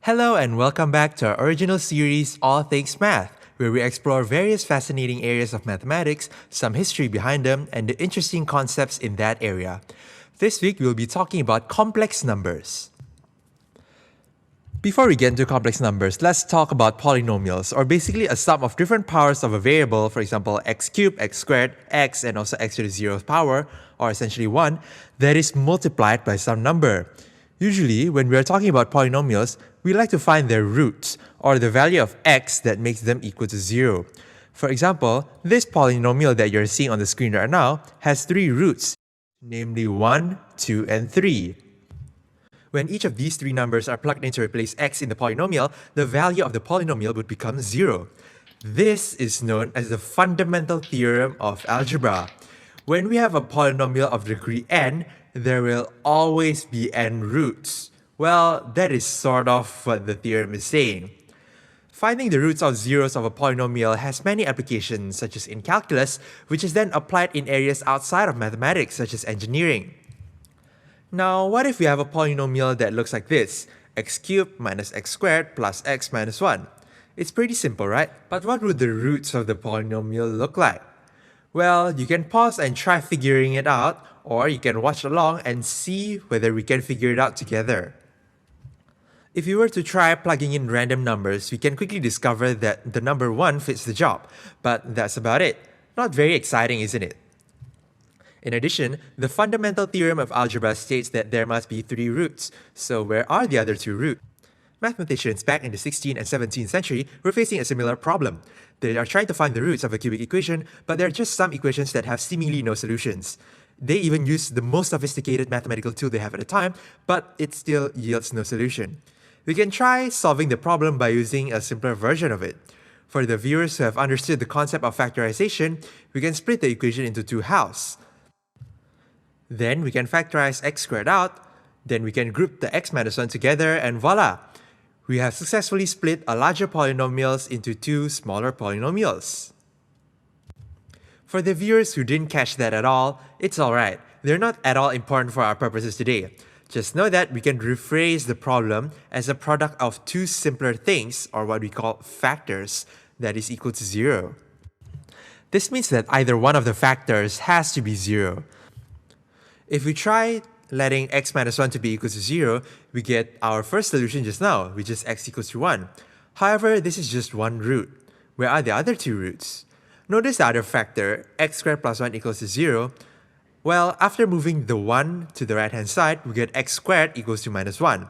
Hello and welcome back to our original series, All Things Math, where we explore various fascinating areas of mathematics, some history behind them, and the interesting concepts in that area. This week, we'll be talking about complex numbers. Before we get into complex numbers, let's talk about polynomials, or basically a sum of different powers of a variable, for example, x cubed, x squared, x, and also x to the 0th power, or essentially 1, that is multiplied by some number. Usually, when we are talking about polynomials, we like to find their roots, or the value of x that makes them equal to 0. For example, this polynomial that you're seeing on the screen right now has 3 roots, namely 1, 2, and 3. When each of these 3 numbers are plugged in to replace x in the polynomial, the value of the polynomial would become 0. This is known as the fundamental theorem of algebra. When we have a polynomial of degree n, there will always be n roots. Well, that is sort of what the theorem is saying. Finding the roots of zeros of a polynomial has many applications, such as in calculus, which is then applied in areas outside of mathematics, such as engineering. Now, what if we have a polynomial that looks like this? X cubed minus x squared plus x minus 1. It's pretty simple, right? But what would the roots of the polynomial look like? Well, you can pause and try figuring it out, or you can watch along and see whether we can figure it out together. If you were to try plugging in random numbers, we can quickly discover that the number 1 fits the job. But that's about it. Not very exciting, isn't it? In addition, the fundamental theorem of algebra states that there must be 3 roots. So where are the other 2 roots? Mathematicians back in the 16th and 17th century were facing a similar problem. They are trying to find the roots of a cubic equation, but there are just some equations that have seemingly no solutions. They even use the most sophisticated mathematical tool they have at the time, but it still yields no solution. We can try solving the problem by using a simpler version of it. For the viewers who have understood the concept of factorization, we can split the equation into 2 halves. Then we can factorize x squared out, then we can group the x minus 1 together, and voila! We have successfully split a larger polynomials into 2 smaller polynomials. For the viewers who didn't catch that at all, it's alright. They're not at all important for our purposes today. Just know that we can rephrase the problem as a product of 2 simpler things, or what we call factors, that is equal to 0. This means that either one of the factors has to be 0. If we try letting x minus 1 to be equal to 0, we get our first solution just now, which is x equals to 1. However, this is just one root. Where are the other 2 roots? Notice the other factor, x squared plus 1 equals to 0. Well, after moving the 1 to the right hand side, we get x squared equals to minus 1.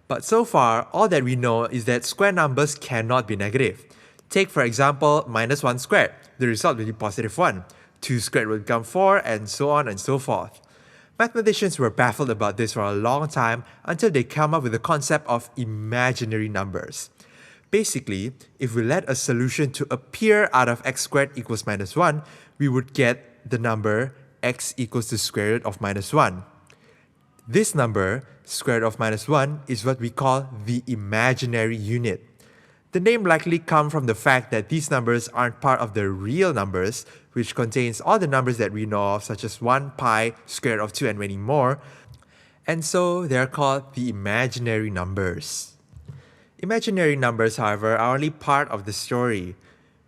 But so far, all that we know is that square numbers cannot be negative. Take for example, minus 1 squared. The result will be positive 1. 2 squared will become 4, and so on and so forth. Mathematicians were baffled about this for a long time until they come up with the concept of imaginary numbers. Basically, if we let a solution to appear out of x squared equals minus 1, we would get the number x equals the square root of minus 1. This number, square root of minus 1, is what we call the imaginary unit. The name likely comes from the fact that these numbers aren't part of the real numbers, which contains all the numbers that we know of, such as 1, pi, square root of 2, and many more. And so they're called the imaginary numbers. Imaginary numbers, however, are only part of the story.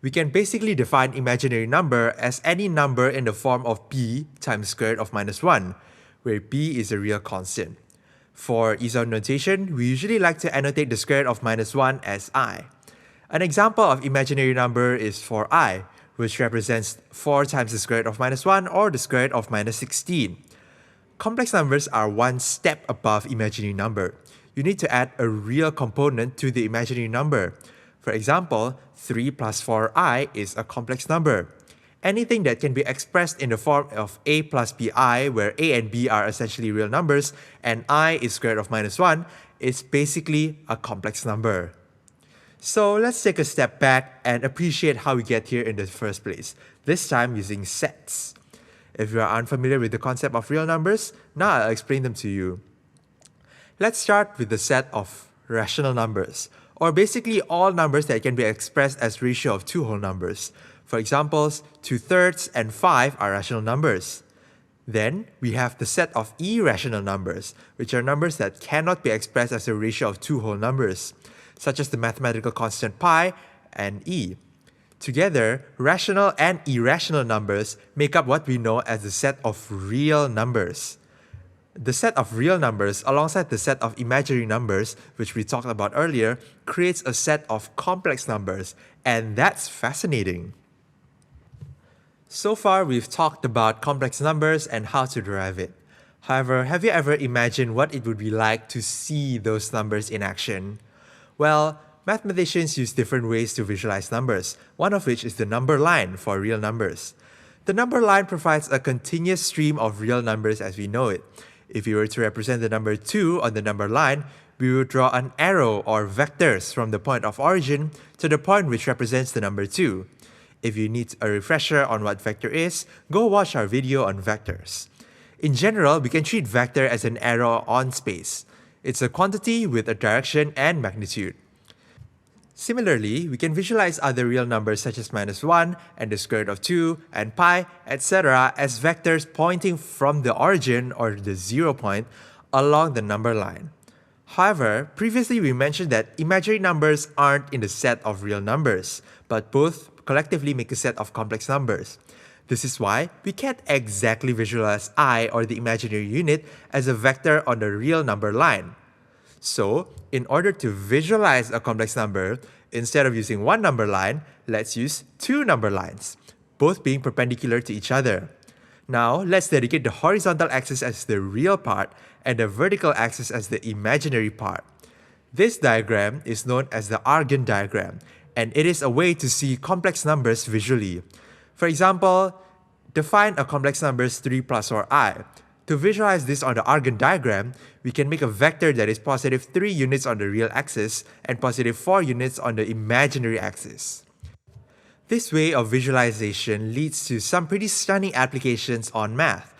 We can basically define imaginary number as any number in the form of p times square root of minus 1, where p is a real constant. For ease of notation, we usually like to annotate the square root of minus 1 as I. An example of imaginary number is for I, which represents 4 times the square root of minus 1 or the square root of minus 16. Complex numbers are one step above imaginary number. You need to add a real component to the imaginary number. For example, 3 plus 4i is a complex number. Anything that can be expressed in the form of a plus bi, where a and b are essentially real numbers, and I is square root of minus 1, is basically a complex number. So let's take a step back and appreciate how we get here in the first place, this time using sets. If you are unfamiliar with the concept of real numbers, now I'll explain them to you. Let's start with the set of rational numbers, or basically all numbers that can be expressed as ratio of 2 whole numbers. For examples, 2/3 and 5 are rational numbers. Then, we have the set of irrational numbers, which are numbers that cannot be expressed as a ratio of 2 whole numbers. such as the mathematical constant pi and e. Together, rational and irrational numbers make up what we know as the set of real numbers. The set of real numbers alongside the set of imaginary numbers, which we talked about earlier, creates a set of complex numbers, and that's fascinating. So far, we've talked about complex numbers and how to derive it. However, have you ever imagined what it would be like to see those numbers in action? Well, mathematicians use different ways to visualize numbers, one of which is the number line for real numbers. The number line provides a continuous stream of real numbers as we know it. If we were to represent the number 2 on the number line, we would draw an arrow or vectors from the point of origin to the point which represents the number 2. If you need a refresher on what vector is, go watch our video on vectors. In general, we can treat vector as an arrow on space. It's a quantity with a direction and magnitude. Similarly, we can visualize other real numbers such as -1 and the square root of 2 and pi, etc. as vectors pointing from the origin or the 0 point along the number line. However, previously we mentioned that imaginary numbers aren't in the set of real numbers, but both collectively make a set of complex numbers. This is why we can't exactly visualize I, or the imaginary unit, as a vector on the real number line. So, in order to visualize a complex number, instead of using one number line, let's use two number lines, both being perpendicular to each other. Now, let's dedicate the horizontal axis as the real part and the vertical axis as the imaginary part. This diagram is known as the Argand Diagram, and it is a way to see complex numbers visually. For example, define a complex number as 3 plus or I. To visualize this on the Argand diagram, we can make a vector that is positive 3 units on the real axis and positive 4 units on the imaginary axis. This way of visualization leads to some pretty stunning applications on math.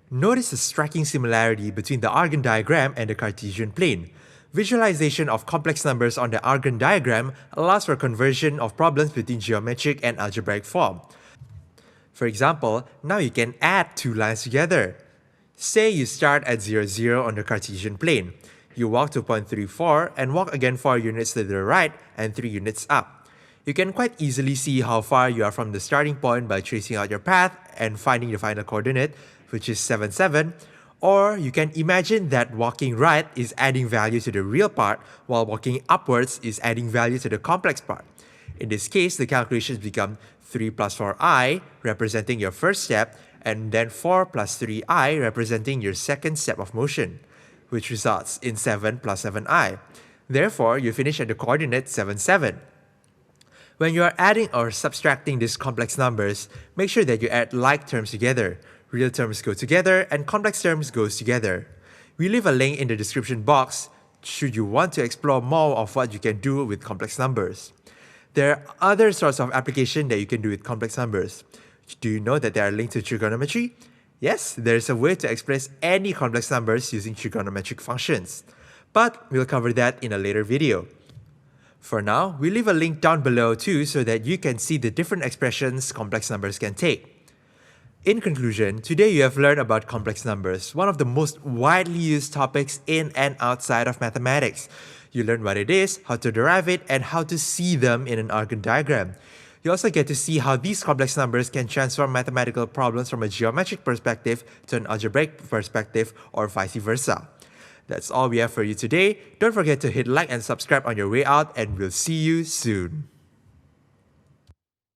Notice a striking similarity between the Argand diagram and the Cartesian plane. Visualization of complex numbers on the Argand diagram allows for conversion of problems between geometric and algebraic form. For example, now you can add two lines together. Say you start at 0, 0 on the Cartesian plane. You walk to point 3, 4 and walk again 4 units to the right and 3 units up. You can quite easily see how far you are from the starting point by tracing out your path and finding the final coordinate, which is 7, 7. Or you can imagine that walking right is adding value to the real part, while walking upwards is adding value to the complex part. In this case, the calculations become 3 plus 4i, representing your first step, and then 4 plus 3i, representing your second step of motion, which results in 7 plus 7i. Therefore, you finish at the coordinate 7, 7. When you are adding or subtracting these complex numbers, make sure that you add like terms together. Real terms go together and complex terms goes together. We leave a link in the description box should you want to explore more of what you can do with complex numbers. There are other sorts of applications that you can do with complex numbers. Do you know that they are linked to trigonometry? Yes, there is a way to express any complex numbers using trigonometric functions. But we'll cover that in a later video. For now, we leave a link down below too so that you can see the different expressions complex numbers can take. In conclusion, today you have learned about complex numbers, one of the most widely used topics in and outside of mathematics. You learn what it is, how to derive it, and how to see them in an Argand diagram. You also get to see how these complex numbers can transform mathematical problems from a geometric perspective to an algebraic perspective, or vice versa. That's all we have for you today. Don't forget to hit like and subscribe on your way out, and we'll see you soon.